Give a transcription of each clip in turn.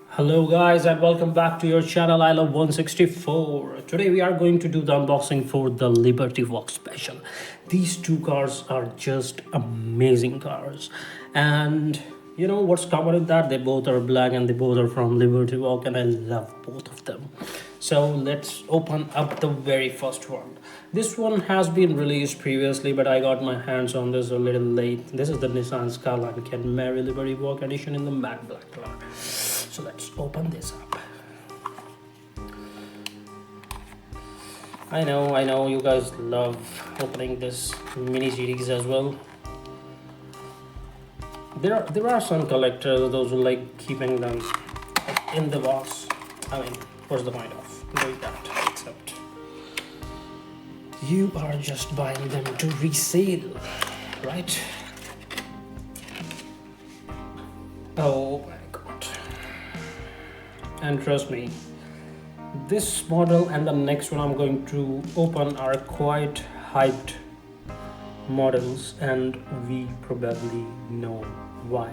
Hello guys and welcome back to your channel. I love 164. Today we are going to do the unboxing for the Liberty Walk special. These two cars are just amazing cars, and you know what's common in that? They both are black and they both are from Liberty Walk, and I love both of them. So let's open up the very first one. This one has been released previously, but I got my hands on this a little late. This is the Nissan Skyline Kenmeri Liberty Walk edition in the matte black color. So let's open this up. I know you guys love opening this mini GTs as well. There are some collectors, those who like keeping them in the box. I mean, what's the point of doing that? Except you are just buying them to resale, right? Oh my god. And trust me, this model and the next one I'm going to open are quite hyped models, and we probably know why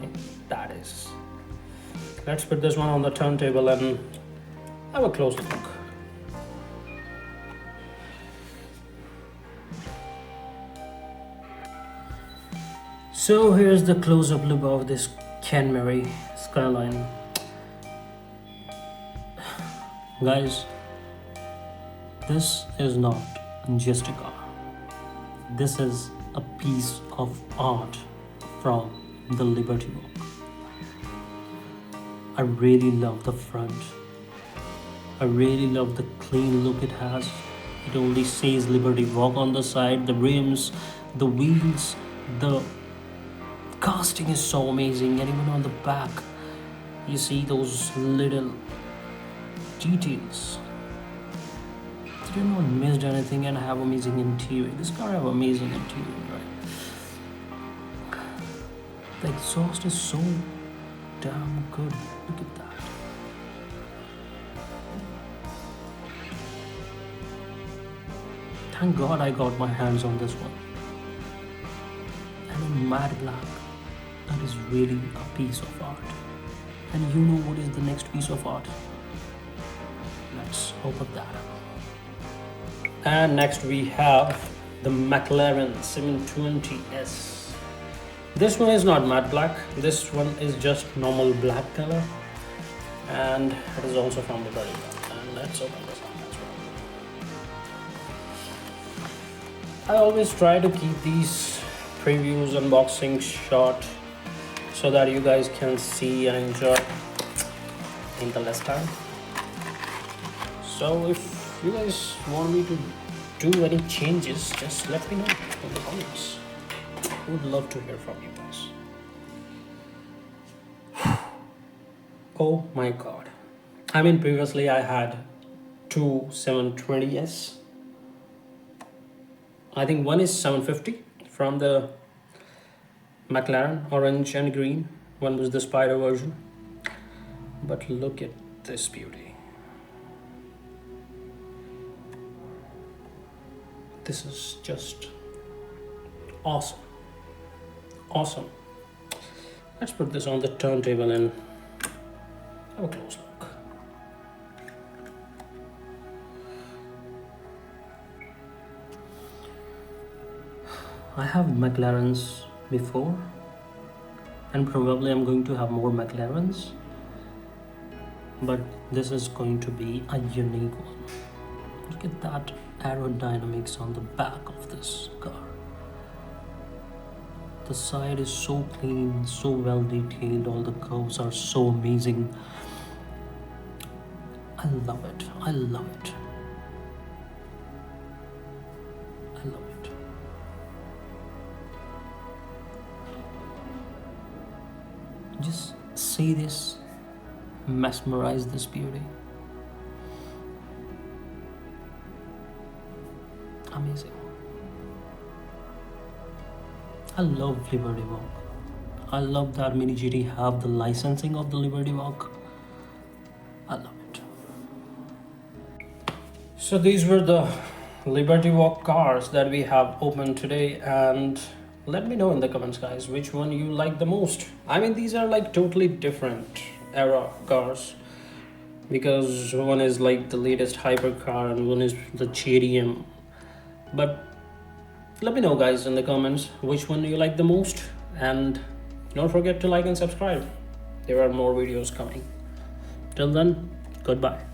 that is. Let's put this one on the turntable and have a close look. So here's the close-up look of this Kenmeri Skyline. Guys, this is not just a car. This is a piece of art from the Liberty Walk. I really love the front. I really love the clean look it has. It only says Liberty Walk on the side. The rims, the wheels, the casting is so amazing, and even on the back you see those little details. They did not miss anything and have amazing interior. This car have amazing interior, right? The exhaust is so damn good. Look at that. Thank God I got my hands on this one. And in matte black, that is really a piece of art. And you know what is the next piece of art? Let's open that up. And next we have the McLaren 720S. This one is not matte black. This one is just normal black color, and it is also from the Liberty Walk. And let's open this one as well. I always try to keep these previews, unboxing short, so that you guys can see and enjoy in the less time. So if you guys want me to do any changes, just let me know in the comments. Would love to hear from you guys. Oh my god. I mean, previously I had two 720S. I think one is 750 from the McLaren, orange and green. One was the Spider version. But look at this beauty. This is just awesome. Awesome. Let's put this on the turntable and have a close look. I have McLarens before, and probably I'm going to have more McLarens, but this is going to be a unique one. Look at that aerodynamics on the back of this car. The side is so clean, so well detailed. All the curves are so amazing. I love it. I love it. I love it. Just see this, mesmerize this beauty. Amazing. I love Liberty Walk. I love that Mini GT have the licensing of the Liberty Walk. I love it. So these were the Liberty Walk cars that we have opened today, and let me know in the comments, guys, which one you like the most. I mean, these are like totally different era cars. because one is like the latest hypercar and one is the JDM. But let me know, guys, in the comments which one you like the most, and don't forget to like and subscribe. There are more videos coming. Till then, goodbye.